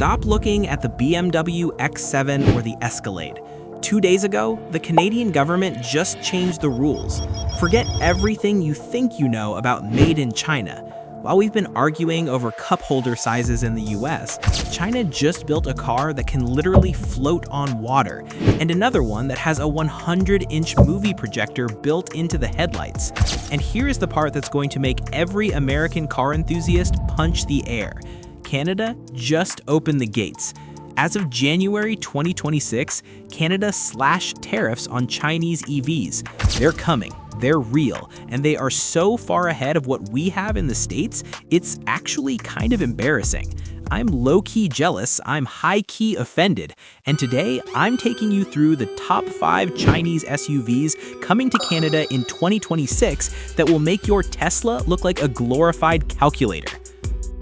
Stop looking at the BMW X7 or the Escalade. 2 days ago, the Canadian government just changed the rules. Forget everything you think you know about made in China. While we've been arguing over cup holder sizes in the US, China just built a car that can literally float on water, and another one that has a 100-inch movie projector built into the headlights. And here's the part that's going to make every American car enthusiast punch the air. Canada just opened the gates. As of January 2026, Canada slashed tariffs on Chinese EVs. They're coming, they're real, and they are so far ahead of what we have in the States, it's actually kind of embarrassing. I'm low-key jealous, I'm high-key offended, and today I'm taking you through the top 5 Chinese SUVs coming to Canada in 2026 that will make your Tesla look like a glorified calculator.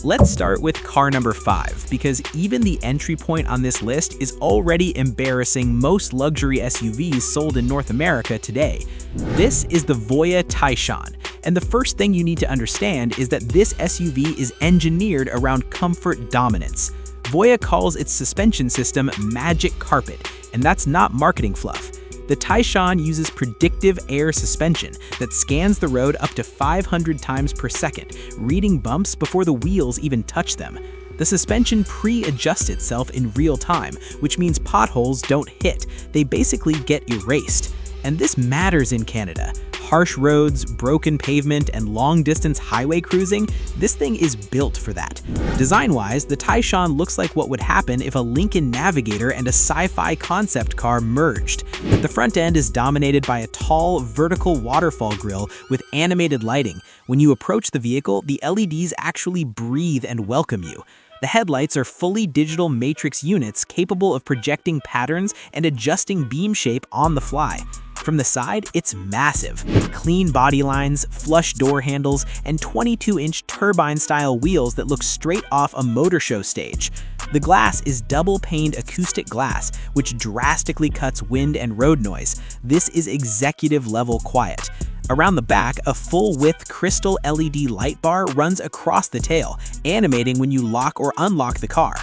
Let's start with car number 5, because even the entry point on this list is already embarrassing most luxury SUVs sold in North America today. This is the Voyah Taishan, and the first thing you need to understand is that this SUV is engineered around comfort dominance. Voyah calls its suspension system Magic Carpet, and that's not marketing fluff. The Taishan uses predictive air suspension that scans the road up to 500 times per second, reading bumps before the wheels even touch them. The suspension pre-adjusts itself in real time, which means potholes don't hit, they basically get erased. And this matters in Canada. Harsh roads, broken pavement, and long-distance highway cruising, this thing is built for that. Design-wise, the Taishan looks like what would happen if a Lincoln Navigator and a sci-fi concept car merged. The front end is dominated by a tall, vertical waterfall grille with animated lighting. When you approach the vehicle, the LEDs actually breathe and welcome you. The headlights are fully digital matrix units capable of projecting patterns and adjusting beam shape on the fly. From the side, it's massive. Clean body lines, flush door handles, and 22-inch turbine-style wheels that look straight off a motor show stage. The glass is double-paned acoustic glass, which drastically cuts wind and road noise. This is executive-level quiet. Around the back, a full-width crystal LED light bar runs across the tail, animating when you lock or unlock the car.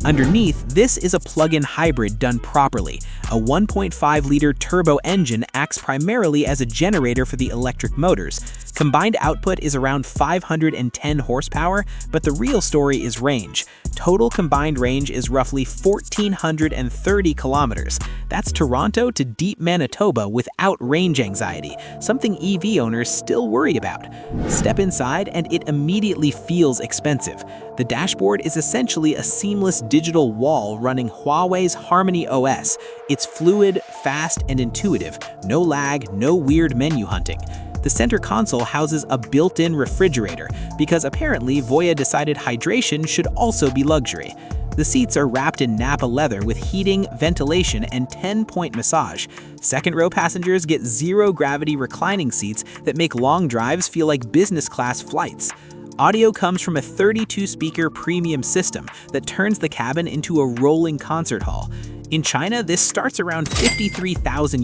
Underneath, this is a plug-in hybrid done properly. A 1.5-liter turbo engine acts primarily as a generator for the electric motors. Combined output is around 510 horsepower, but the real story is range. Total combined range is roughly 1,430 kilometers. That's Toronto to deep Manitoba without range anxiety, something EV owners still worry about. Step inside and it immediately feels expensive. The dashboard is essentially a seamless digital wall running Huawei's Harmony OS. It's fluid, fast, and intuitive. No lag, no weird menu hunting. The center console houses a built-in refrigerator, because apparently Voyah decided hydration should also be luxury. The seats are wrapped in Napa leather with heating, ventilation, and 10-point massage. Second-row passengers get zero-gravity reclining seats that make long drives feel like business-class flights. Audio comes from a 32-speaker premium system that turns the cabin into a rolling concert hall. In China, this starts around $53,000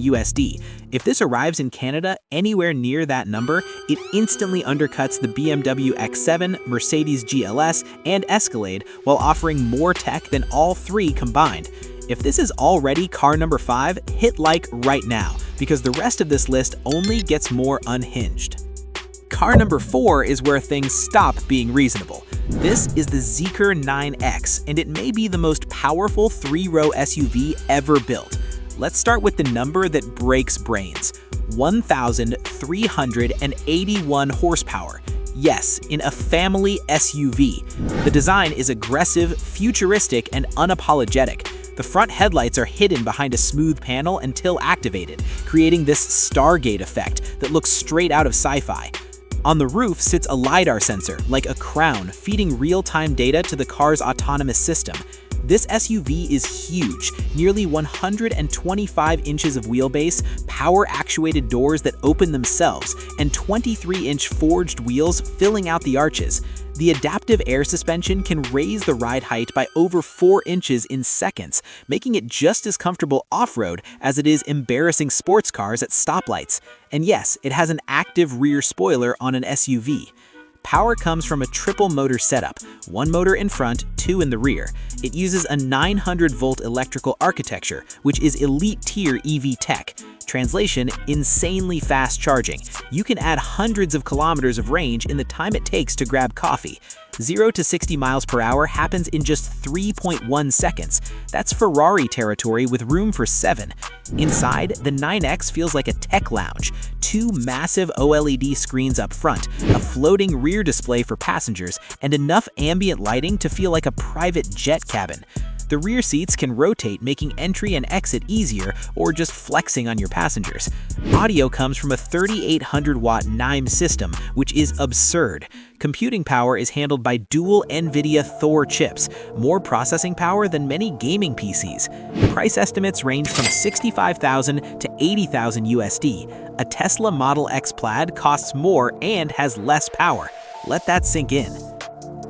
USD. If this arrives in Canada anywhere near that number, it instantly undercuts the BMW X7, Mercedes GLS, and Escalade while offering more tech than all three combined. If this is already car number 5, hit like right now, because the rest of this list only gets more unhinged. Car number 4 is where things stop being reasonable. This is the Zeekr 9X, and it may be the most powerful 3-row SUV ever built. Let's start with the number that breaks brains: 1,381 horsepower. Yes, in a family SUV. The design is aggressive, futuristic, and unapologetic. The front headlights are hidden behind a smooth panel until activated, creating this Stargate effect that looks straight out of sci-fi. On the roof sits a LiDAR sensor, like a crown, feeding real-time data to the car's autonomous system. This SUV is huge, nearly 125 inches of wheelbase, power-actuated doors that open themselves, and 23-inch forged wheels filling out the arches. The adaptive air suspension can raise the ride height by over 4 inches in seconds, making it just as comfortable off-road as it is embarrassing sports cars at stoplights. And yes, it has an active rear spoiler on an SUV. Power comes from a triple motor setup, one motor in front, two in the rear. It uses a 900-volt electrical architecture, which is elite-tier EV tech. Translation, insanely fast charging. You can add hundreds of kilometers of range in the time it takes to grab coffee. 0 to 60 miles per hour happens in just 3.1 seconds. That's Ferrari territory with room for 7. Inside, the 9X feels like a tech lounge. Two massive OLED screens up front, a floating rear display for passengers, and enough ambient lighting to feel like a private jet cabin. The rear seats can rotate, making entry and exit easier, or just flexing on your passengers. Audio comes from a 3,800-watt NIME system, which is absurd. Computing power is handled by dual NVIDIA Thor chips, more processing power than many gaming PCs. Price estimates range from $65,000 to $80,000 USD. A Tesla Model X Plaid costs more and has less power. Let that sink in.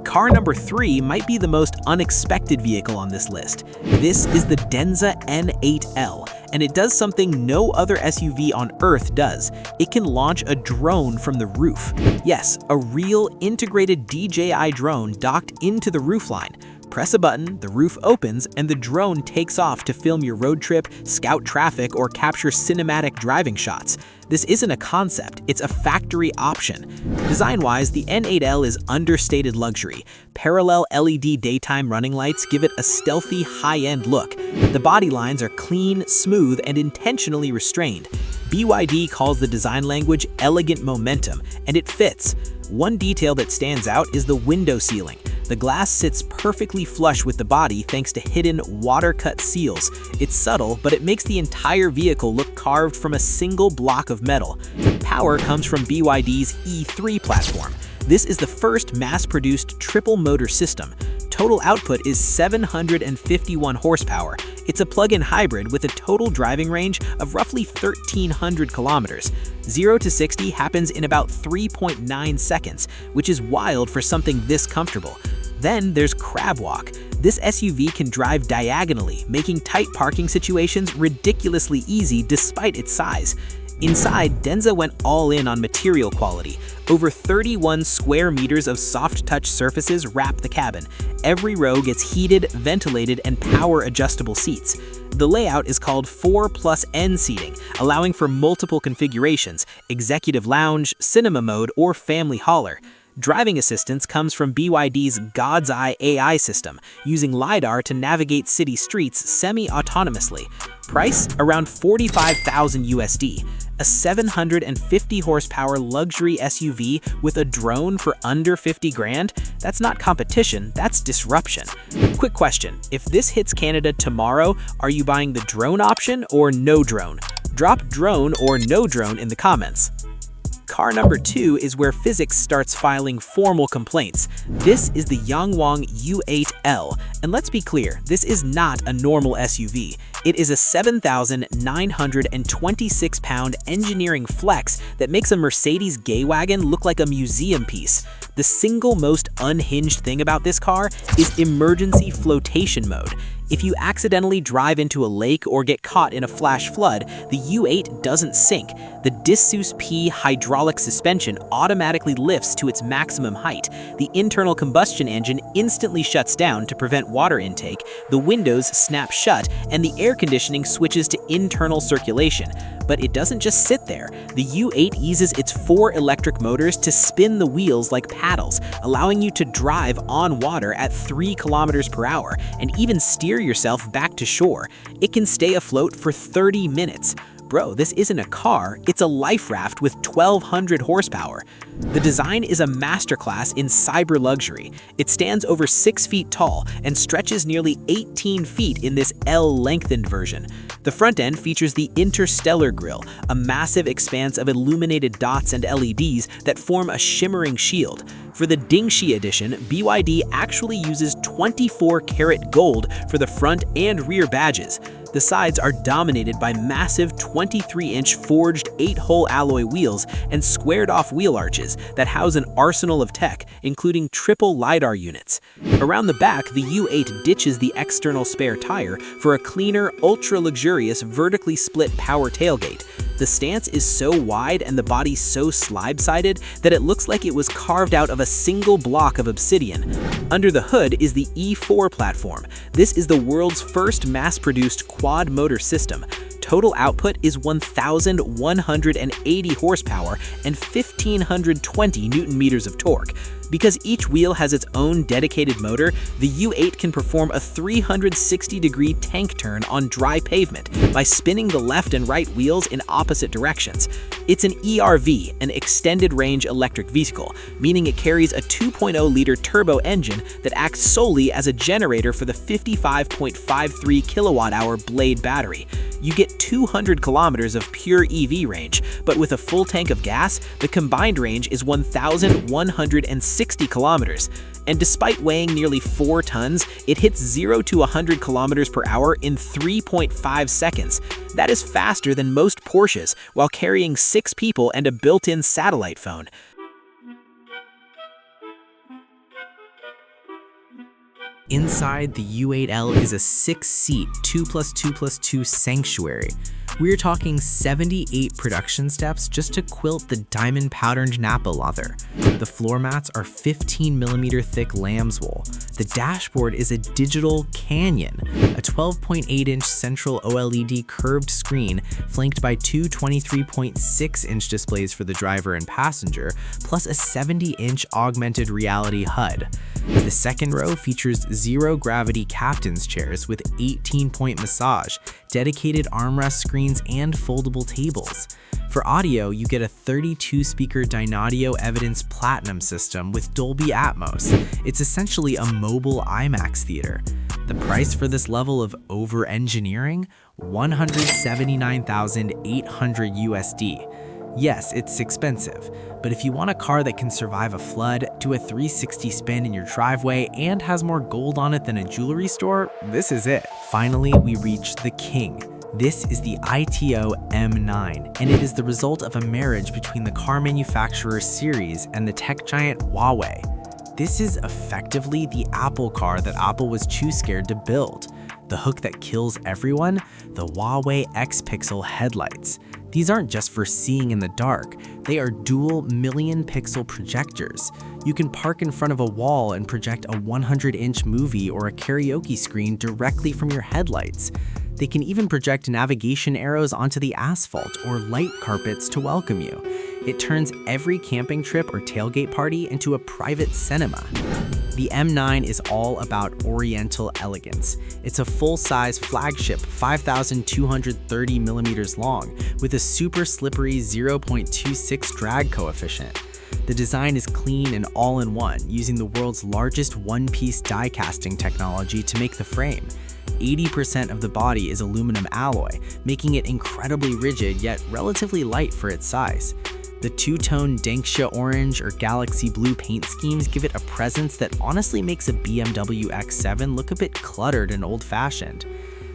Car number 3 might be the most unexpected vehicle on this list. This is the Denza N8L, and it does something no other SUV on Earth does. It can launch a drone from the roof. Yes, a real integrated DJI drone docked into the roofline. Press a button, the roof opens, and the drone takes off to film your road trip, scout traffic, or capture cinematic driving shots. This isn't a concept, it's a factory option. Design-wise, the N8L is understated luxury. Parallel LED daytime running lights give it a stealthy, high-end look. The body lines are clean, smooth, and intentionally restrained. BYD calls the design language elegant momentum, and it fits. One detail that stands out is the window sealing. The glass sits perfectly flush with the body thanks to hidden water-cut seals. It's subtle, but it makes the entire vehicle look carved from a single block of metal. Power comes from BYD's E3 platform. This is the first mass-produced triple-motor system. Total output is 751 horsepower. It's a plug-in hybrid with a total driving range of roughly 1,300 kilometers. 0 to 60 happens in about 3.9 seconds, which is wild for something this comfortable. Then there's crab walk. This SUV can drive diagonally, making tight parking situations ridiculously easy despite its size. Inside, Denza went all in on material quality. Over 31 square meters of soft-touch surfaces wrap the cabin. Every row gets heated, ventilated, and power-adjustable seats. The layout is called 4+N seating, allowing for multiple configurations: executive lounge, cinema mode, or family hauler. Driving assistance comes from BYD's God's Eye AI system, using LiDAR to navigate city streets semi-autonomously. Price around $45,000 USD. A 750 horsepower luxury SUV with a drone for under 50 grand? That's not competition, that's disruption. Quick question, if this hits Canada tomorrow, are you buying the drone option or no drone? Drop drone or no drone in the comments. Car number 2 is where physics starts filing formal complaints. This is the Yangwang U8L, and let's be clear, this is not a normal SUV. It is a 7,926-pound engineering flex that makes a Mercedes G-Wagon look like a museum piece. The single most unhinged thing about this car is emergency flotation mode. If you accidentally drive into a lake or get caught in a flash flood, the U8 doesn't sink. The Dissus P hydraulic suspension automatically lifts to its maximum height. The internal combustion engine instantly shuts down to prevent water intake, the windows snap shut, and the air conditioning switches to internal circulation. But it doesn't just sit there. The U8 uses its 4 electric motors to spin the wheels like paddles, allowing you to drive on water at 3 kilometers per hour and even steer yourself back to shore. It can stay afloat for 30 minutes. Bro, this isn't a car, it's a life raft with 1,200 horsepower. The design is a masterclass in cyber luxury. It stands over 6 feet tall and stretches nearly 18 feet in this L-lengthened version. The front end features the Interstellar grille, a massive expanse of illuminated dots and LEDs that form a shimmering shield. For the Dingxi edition, BYD actually uses 24-karat gold for the front and rear badges. The sides are dominated by massive 23-inch forged 8-hole alloy wheels and squared-off wheel arches that house an arsenal of tech, including triple LiDAR units. Around the back, the U8 ditches the external spare tire for a cleaner, ultra-luxurious, vertically split power tailgate. The stance is so wide and the body so slide-sided that it looks like it was carved out of a single block of obsidian. Under the hood is the E4 platform. This is the world's first mass-produced quad-motor system. Total output is 1,180 horsepower and 1,520 Newton-meters of torque. Because each wheel has its own dedicated motor, the U8 can perform a 360-degree tank turn on dry pavement by spinning the left and right wheels in opposite directions. It's an ERV, an extended-range electric vehicle, meaning it carries a 2.0-liter turbo engine that acts solely as a generator for the 55.53 kilowatt-hour Blade battery. You get 200 kilometers of pure EV range, but with a full tank of gas, the combined range is 1,160 kilometers. And despite weighing nearly 4 tons, it hits 0 to 100 kilometers per hour in 3.5 seconds. That is faster than most Porsches, while carrying 6 people and a built-in satellite phone. Inside, the U8L is a 6-seat 2+2+2 sanctuary. We're talking 78 production steps just to quilt the diamond-patterned Napa leather. The floor mats are 15mm thick lamb's wool. The dashboard is a digital canyon, a 12.8-inch central OLED curved screen flanked by two 23.6-inch displays for the driver and passenger, plus a 70-inch augmented reality HUD. The second row features zero-gravity captain's chairs with 18-point massage, dedicated armrest screens, and foldable tables. For audio, you get a 32-speaker Dynaudio Evidence Platinum system with Dolby Atmos. It's essentially a mobile IMAX theater. The price for this level of over-engineering? $179,800 USD. Yes, it's expensive, but if you want a car that can survive a flood, do a 360 spin in your driveway, and has more gold on it than a jewelry store, this is it. Finally, we reach the king. This is the AITO M9, and it is the result of a marriage between the car manufacturer Series and the tech giant Huawei. This is effectively the Apple car that Apple was too scared to build. The hook that kills everyone? The Huawei X-Pixel headlights. These aren't just for seeing in the dark, they are dual million-pixel projectors. You can park in front of a wall and project a 100-inch movie or a karaoke screen directly from your headlights. They can even project navigation arrows onto the asphalt or light carpets to welcome you. It turns every camping trip or tailgate party into a private cinema. The M9 is all about oriental elegance. It's a full-size flagship 5,230 millimeters long with a super slippery 0.26 drag coefficient. The design is clean and all-in-one, using the world's largest one-piece die casting technology to make the frame. 80% of the body is aluminum alloy, making it incredibly rigid yet relatively light for its size. The two-tone Danksia orange or galaxy blue paint schemes give it a presence that honestly makes a BMW X7 look a bit cluttered and old-fashioned.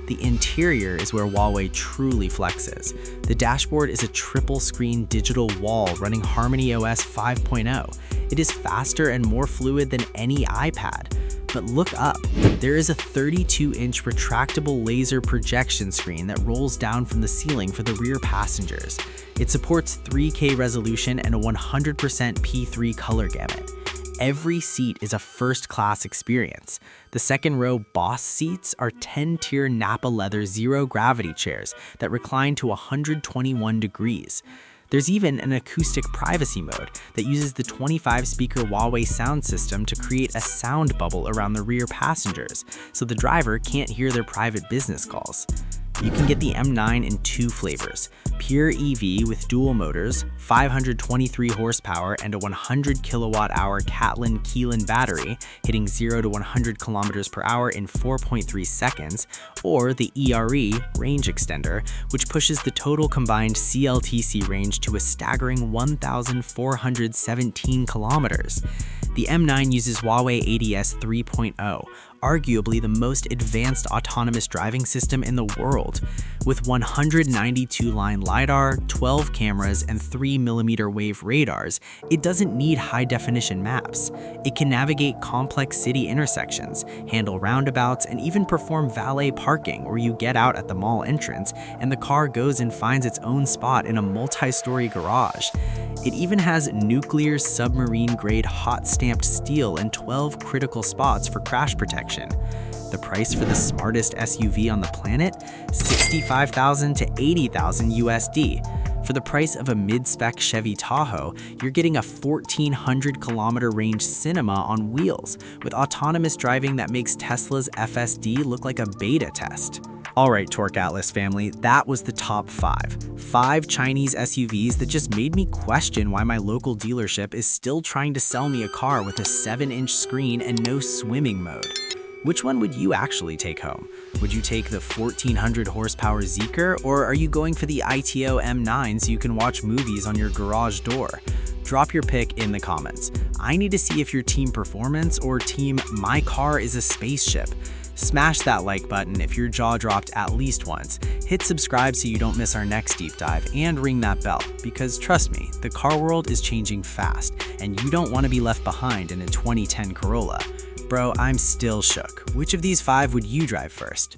The interior is where Huawei truly flexes. The dashboard is a triple-screen digital wall running Harmony OS 5.0. It is faster and more fluid than any iPad. But look up, there is a 32-inch retractable laser projection screen that rolls down from the ceiling for the rear passengers. It supports 3K resolution and a 100% P3 color gamut. Every seat is a first-class experience. The second-row Boss seats are 10-tier Napa leather zero-gravity chairs that recline to 121 degrees. There's even an acoustic privacy mode that uses the 25-speaker Huawei sound system to create a sound bubble around the rear passengers, so the driver can't hear their private business calls. You can get the M9 in 2 flavors, pure EV with dual motors, 523 horsepower, and a 100 kilowatt-hour Catlin battery, hitting 0 to 100 kilometers per hour in 4.3 seconds, or the ERE range extender, which pushes the total combined CLTC range to a staggering 1,417 kilometers. The M9 uses Huawei ADS 3.0, arguably the most advanced autonomous driving system in the world. With 192-line LiDAR, 12 cameras, and 3mm wave radars, it doesn't need high-definition maps. It can navigate complex city intersections, handle roundabouts, and even perform valet parking where you get out at the mall entrance and the car goes and finds its own spot in a multi-story garage. It even has nuclear submarine-grade hot-stamped steel in 12 critical spots for crash protection. The price for the smartest SUV on the planet? $65,000 to $80,000 USD. For the price of a mid-spec Chevy Tahoe, you're getting a 1,400-kilometer range cinema on wheels, with autonomous driving that makes Tesla's FSD look like a beta test. Alright, Torque Atlas family, that was the top 5. 5 Chinese SUVs that just made me question why my local dealership is still trying to sell me a car with a 7-inch screen and no swimming mode. Which one would you actually take home? Would you take the 1,400 horsepower Zeekr, or are you going for the AITO M9 so you can watch movies on your garage door? Drop your pick in the comments. I need to see if you're team performance or team my car is a spaceship. Smash that like button if your jaw dropped at least once. Hit subscribe so you don't miss our next deep dive, and ring that bell, because trust me, the car world is changing fast, and you don't want to be left behind in a 2010 Corolla. Bro, I'm still shook. Which of these 5 would you drive first?